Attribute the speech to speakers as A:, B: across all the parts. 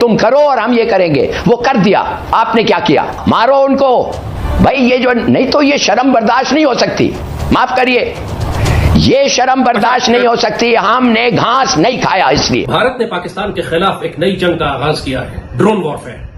A: तुम करो और हम ये करेंगे। वो कर दिया, आपने क्या किया? मारो उनको भाई। ये जो नहीं तो ये शर्म बर्दाश्त नहीं हो सकती, माफ करिए, ये शर्म बर्दाश्त नहीं हो सकती। हमने घास नहीं खाया। इसलिए
B: भारत ने पाकिस्तान के खिलाफ एक नई जंग का आगाज किया है, ड्रोन वॉरफेयर।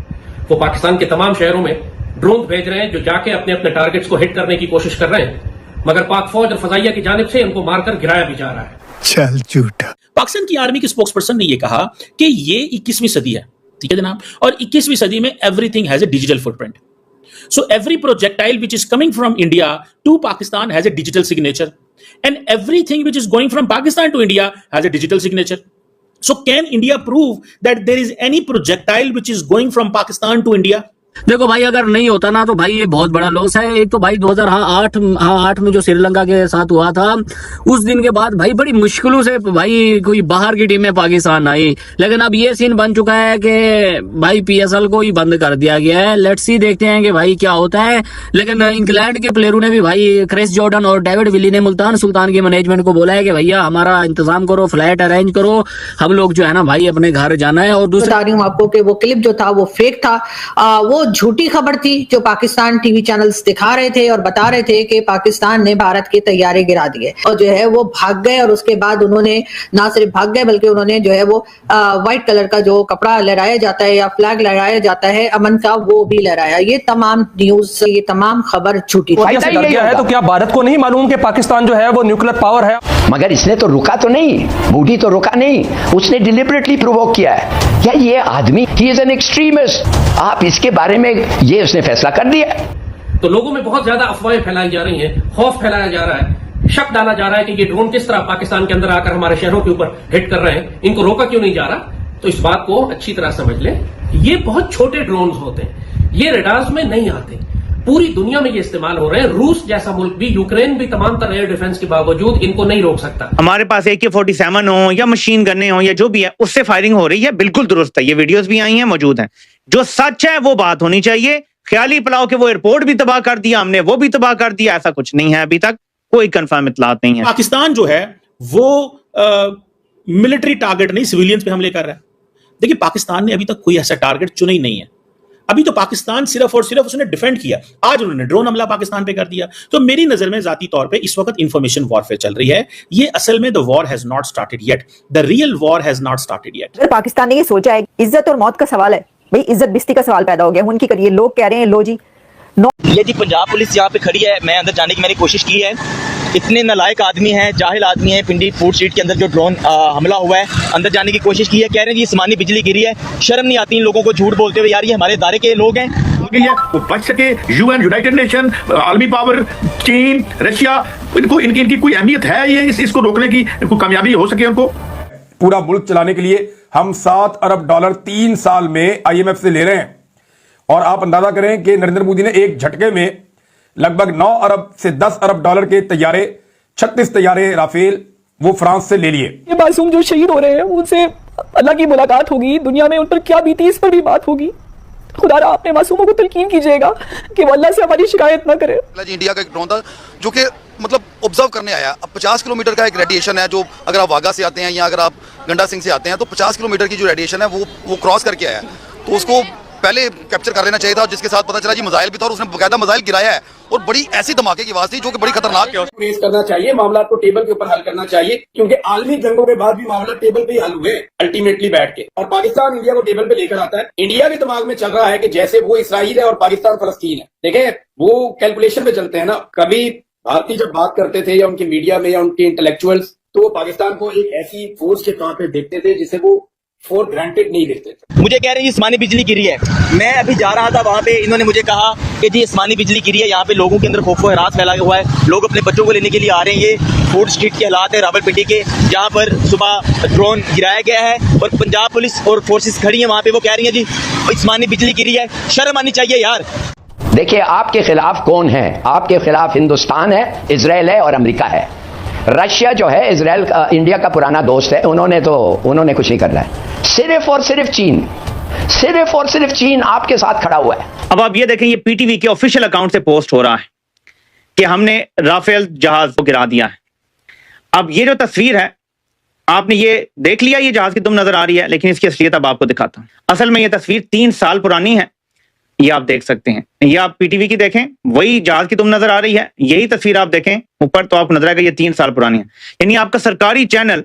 B: वो पाकिस्तान के तमाम शहरों में ड्रोन भेज रहे हैं जो जाके अपने अपने टारगेट्स को हिट करने की कोशिश कर रहे हैं, मगर पाक फौज और फजाइया की जानिब से उनको मारकर गिराया भी जा रहा है।
C: चल झूठा।
D: पाकिस्तान की आर्मी के स्पोक्स पर्सन ने यह कहा कि ये 21वीं सदी है, ठीक है जनाब, और 21वीं सदी में everything has a digital footprint. So every projectile which is coming from India to Pakistan has a digital signature, and everything which is going from Pakistan to India has a digital signature. So can India prove that there is any projectile which is going from Pakistan to India?
E: देखो भाई, अगर नहीं होता ना तो भाई ये बहुत बड़ा लॉस है। एक तो भाई 2008 में जो श्रीलंका के साथ हुआ था, उस दिन के बाद भाई बड़ी मुश्किलों से भाई कोई बाहर की टीमें पाकिस्तान आई, लेकिन अब ये सीन बन चुका है कि भाई PSL को ही बंद कर दिया गया है। लेट्स सी, देखते हैं कि भाई क्या होता है। लेकिन इंग्लैंड के प्लेयरों ने भी भाई, क्रिस जॉर्डन और डेविड विली ने मुल्तान सुल्तान के मैनेजमेंट को बोला है कि भैया हमारा इंतजाम करो, फ्लाइट अरेंज करो, हम लोग जो है ना भाई अपने घर जाना है। और
F: बता रही हूँ आपको कि वो क्लिप जो था वो फेक था, वो झूठी खबर थी जो पाकिस्तान टीवी चैनल्स दिखा रहे थे और बता रहे थे कि पाकिस्तान ने भारत के तैयारे गिरा दिए, और जो है वो भाग गए। और उसके बाद उन्होंने ना सिर्फ भाग गए बल्कि उन्होंने जो है वो व्हाइट कलर का जो कपड़ा लहराया जाता है या फ्लैग लहराया जाता है अमन का, वो भी लहराया। ये तमाम न्यूज, ये तमाम खबर झूठी थी।
G: है तो क्या भारत को नहीं मालूम कि पाकिस्तान जो है वो न्यूक्लियर पावर है?
A: मगर इसने तो रुका तो नहीं, बूढ़ी तो रुका नहीं, उसने डिलिबरेटली प्रोवोक किया है। या ये आदमी, ही इज एन एक्सट्रीमिस्ट। आप इसके बारे में ये उसने फैसला कर दिया।
B: तो लोगों में बहुत ज्यादा अफवाहें फैलाई जा रही हैं, खौफ फैलाया जा रहा है, शक डाला जा रहा है कि ये ड्रोन किस तरह पाकिस्तान के अंदर आकर हमारे शहरों के ऊपर हिट कर रहे हैं, इनको रोका क्यों नहीं जा रहा। तो इस बात को अच्छी तरह समझ लें, ये बहुत छोटे ड्रोन होते हैं, ये रडार्स में नहीं आते, पूरी दुनिया में ये इस्तेमाल हो रहे हैं। रूस जैसा मुल्क भी, यूक्रेन भी तमाम तरह एयर डिफेंस के बावजूद इनको नहीं रोक सकता।
H: हमारे पास AK-47 हो या मशीन गन्ने हो या जो भी है, उससे फायरिंग हो रही है, बिल्कुल दुरुस्त है। ये वीडियोस भी आई हैं, मौजूद हैं। जो सच है वो बात होनी चाहिए। ख्याली पुलाव के वो एयरपोर्ट भी तबाह कर दिया, हमने वो भी तबाह कर दिया, ऐसा कुछ नहीं है। अभी तक कोई कंफर्म इतलात नहीं है।
D: पाकिस्तान जो है वो मिलिट्री टारगेट नहीं, सिविलियंस पे हमले कर रहा है। देखिए, पाकिस्तान ने अभी तक कोई ऐसा टारगेट चुना ही नहीं है। अभी तो पाकिस्तान सिर्फ और सिर्फ उसने डिफेंड किया। आज उन्होंने ड्रोन हमला पाकिस्तान पे कर दिया। तो मेरी नजर में जाती तौर पे इस वक्त इंफॉर्मेशन वॉरफेयर चल रही है। ये असल में the war has not started yet, the real war has not started yet.
I: अगर पाकिस्तान ने ये सोचा है, इज्जत और मौत का सवाल है भाई, इज्जत बिस्ती का सवाल पैदा हो गया उनकी करिए। लोग कह रहे हैं लो जी,
J: ये जी पंजाब पुलिस यहाँ पे खड़ी है, मैं अंदर जाने की मैंने कोशिश की है। इतने नालायक आदमी हैं, जाहिल आदमी हैं। पिंडी फूड स्ट्रीट के अंदर जो ड्रोन हमला हुआ है, अंदर जाने की कोशिश की है, कह रहे हैं जी आसमानी बिजली गिरी है। शर्म नहीं आती इन लोगों को झूठ बोलते हुए? यार ये हमारे दायरे के लोग हैं।
K: वो बच सके, UN, यूनाइटेड नेशन, आलमी पावर, चीन, रशिया, इनको इनकी कोई अहमियत है ये इसको रोकने की, कोई कामयाबी हो सके उनको?
G: पूरा मुल्क चलाने के लिए हम $7 अरब 3 साल में IMF से ले रहे हैं। और आप अंदाजा करें कि नरेंद्र मोदी ने एक झटके में लगभग 9 अरब से 10 अरब डॉलर के तैयारे, 36 तैयारे राफेल वो फ्रांस से ले लिए।
L: ये मासूम जो शहीद हो रहे हैं उनसे अल्लाह की मुलाकात होगी, दुनिया में उन पर क्या बीती इस पर भी बात होगी। खुदारा अपने मासूमों को तलकीन कीजिएगा कि वो अल्लाह से हमारी शिकायत ना करे।
M: इंडिया का एक ड्रोन था जो कि मतलब ऑब्जर्व करने आया। अब 50 किलोमीटर का एक रेडिएशन है, जो अगर आप वाघा से आते हैं या अगर आप गंडा सिंह से आते हैं तो 50 किलोमीटर की जो रेडिएशन है वो क्रॉस करके आया। तो उसको पहले कैप्चर कर लेना चाहिए था, जिसके साथ पता चला जी मिसाइल भी था और उसने बकायदा मिसाइल गिराया है और बड़ी ऐसी धमाके की आवाज थी जो कि बड़ी खतरनाक है।
N: रेस करना चाहिए, मामला को टेबल के ऊपर हल करना चाहिए, क्योंकि आलमी जंगों के बाद भी मामला टेबल पे ही हल हुए अल्टीमेटली बैठ के। और पाकिस्तान इंडिया को टेबल पे लेकर आता है। इंडिया के दिमाग में चल रहा है कि जैसे वो इसराइल है और पाकिस्तान फलस्तीन है। देखें, वो कैलकुलेशन पे चलते हैं ना। कभी भारतीय जब बात करते थे या उनकी मीडिया में या उनके इंटेलेक्चुअल्स, तो वो पाकिस्तान को एक ऐसी फोर्स के तौर पे देखते थे जिसे वो फॉर ग्रांटेड नहीं देखते थे।
J: मुझे कह रहे हैं आसमानी बिजली गिरी है। मैं अभी जा रहा था वहाँ पे, इन्होंने मुझे कहा कि जी आसमानी बिजली गिरी है। यहाँ पे लोगों के अंदर खौफ व हरास फैला हुआ है, लोग अपने बच्चों को लेने के लिए आ रहे हैं। ये फूड स्ट्रीट के हालात है रावलपिंडी के, जहाँ पर सुबह ड्रोन गिराया गया है और पंजाब पुलिस और फोर्सेस खड़ी है वहाँ पे। वो कह रही है जी आसमानी बिजली गिरी है। शर्म आनी चाहिए यार।
A: देखिए, आपके खिलाफ कौन है? आपके खिलाफ हिंदुस्तान है, इजराइल है और अमेरिका है। रशिया जो है इजराइल इंडिया का पुराना दोस्त है, उन्होंने कुछ नहीं करना है। सिर्फ और सिर्फ चीन आपके साथ खड़ा हुआ है।
H: अब आप ये देखें, ये PTV के ऑफिशियल अकाउंट से पोस्ट हो रहा है कि हमने राफेल जहाज को गिरा दिया है। अब ये जो तस्वीर है आपने ये देख लिया, ये जहाज की दुम नजर आ रही है, लेकिन इसकी असलियत अब आपको दिखाता हूं। असल में ये तस्वीर 3 साल पुरानी है, ये आप देख सकते हैं। ये आप पीटीवी की देखें, वही जहाज की दुम नजर आ रही है। यही तस्वीर आप देखें ऊपर तो आपको नजर आएगा ये 3 साल पुरानी है। यानी आपका सरकारी चैनल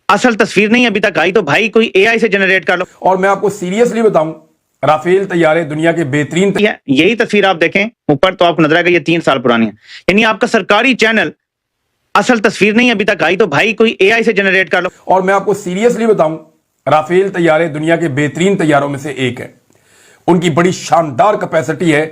H: असल तस्वीर नहीं अभी तक आई, तो भाई कोई एआई से जनरेट कर लो।
G: और मैं आपको सीरियसली बताऊं, राफेल तैयारे दुनिया के बेहतरीन
H: यही तस्वीर आप देखें ऊपर तो आपको नजर आएगा ये 3 साल पुरानी है। यानी आपका सरकारी चैनल असल तस्वीर नहीं अभी तक आई, तो भाई कोई एआई से जनरेट कर लो।
G: और मैं आपको सीरियसली बताऊं, राफेल तैयारे दुनिया के बेहतरीन तैयारों में से एक है। उनकी बड़ी शानदार कैपेसिटी है,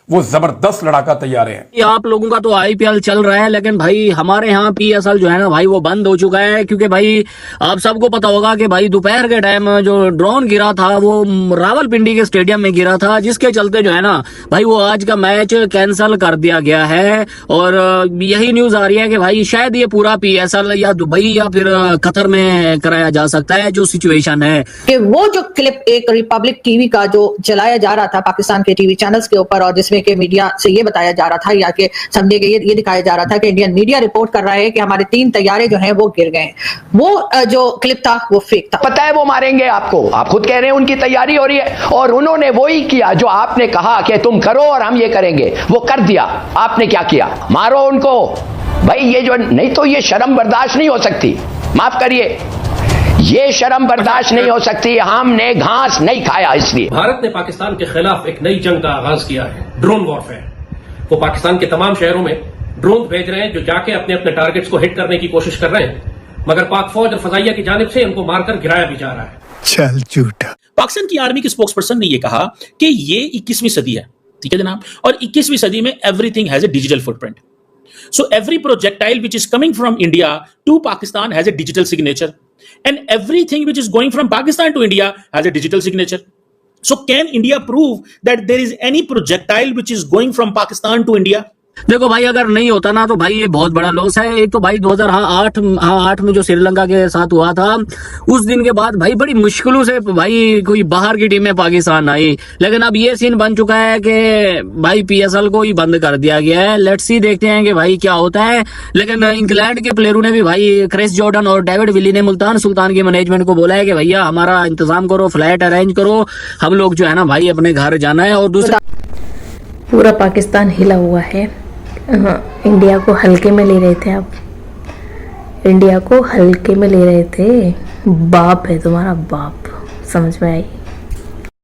G: वो जबरदस्त लड़ाका तैयारे हैं।
E: ये आप लोगों का तो आईपीएल चल रहा है, लेकिन भाई हमारे यहाँ पीएसएल जो है ना भाई वो बंद हो चुका है, क्योंकि भाई आप सबको पता होगा कि भाई दोपहर के टाइम जो ड्रोन गिरा था वो रावलपिंडी के स्टेडियम में गिरा था, जिसके चलते जो है ना भाई वो आज का मैच कैंसिल कर दिया गया है। और यही न्यूज आ रही है कि भाई शायद ये पूरा पीएसएल या दुबई या फिर कतर में कराया जा सकता है, जो सिचुएशन है।
F: कि वो जो क्लिप एक रिपब्लिक टीवी का जो चलाया जा रहा था पाकिस्तान के टीवी चैनल्स के ऊपर, और जिसमें के मीडिया से ये बताया जा रहा था या कि समझे कि ये दिखाया जा रहा था कि इंडियन मीडिया रिपोर्ट कर रहा है कि हमारे 3 तैयारे जो हैं वो गिर गए। वो जो क्लिप था वो फेक था।
A: पता है वो मारेंगे आपको, आप खुद कह रहे हैं उनकी तैयारी हो रही है, और उन्होंने वही किया जो आपने कहा कि तुम करो और हम ये करेंगे, वो कर दिया। आपने क्या किया? मारो उनको भाई। ये जो नहीं तो ये शर्म बर्दाश्त नहीं हो सकती, माफ करिए, ये शर्म बर्दाश्त नहीं हो सकती। हमने घास नहीं खाया। इसलिए
B: भारत ने पाकिस्तान के खिलाफ एक नई जंग का आगाज किया है, ड्रोन वॉरफेयर। वो पाकिस्तान के तमाम शहरों में ड्रोन भेज रहे हैं जो जाके अपने अपने टारगेट्स को हिट करने की कोशिश कर रहे हैं, मगर पाक फौज और फजाइया की जानिब से उनको मारकर गिराया भी जा रहा है।
K: चल झूठा।
D: पाकिस्तान की आर्मी के स्पोक्स पर्सन ने यह कहा कि ये 21वीं सदी है, ठीक है जनाब, और 21वीं सदी में everything has a digital footprint. So every projectile which is coming from India to Pakistan has a digital signature, and everything which is going from Pakistan to India has a digital signature. So can India prove that there is any projectile which is going from Pakistan to India?
E: देखो भाई, अगर नहीं होता ना तो भाई ये बहुत बड़ा लॉस है। एक तो भाई 2008 में जो श्रीलंका के साथ हुआ था, उस दिन के बाद भाई बड़ी मुश्किलों से भाई कोई बाहर की टीम में पाकिस्तान आई, लेकिन अब ये सीन बन चुका है कि भाई पीएसएल को ही बंद कर दिया गया है। लेट्स सी, देखते हैं कि भाई क्या होता है। लेकिन इंग्लैंड के प्लेयरों ने भी भाई क्रिस जॉर्डन और डेविड विली ने मुल्तान सुल्तान की मैनेजमेंट को बोला है कि भैया हमारा इंतजाम करो, फ्लाइट अरेंज करो, हम लोग जो है ना भाई अपने घर जाना है। और दूसरा
C: पूरा पाकिस्तान हिला हुआ है। इंडिया को हल्के में ले रहे थे, आप इंडिया को हल्के में ले रहे थे। बाप है तुम्हारा बाप, समझ में आई?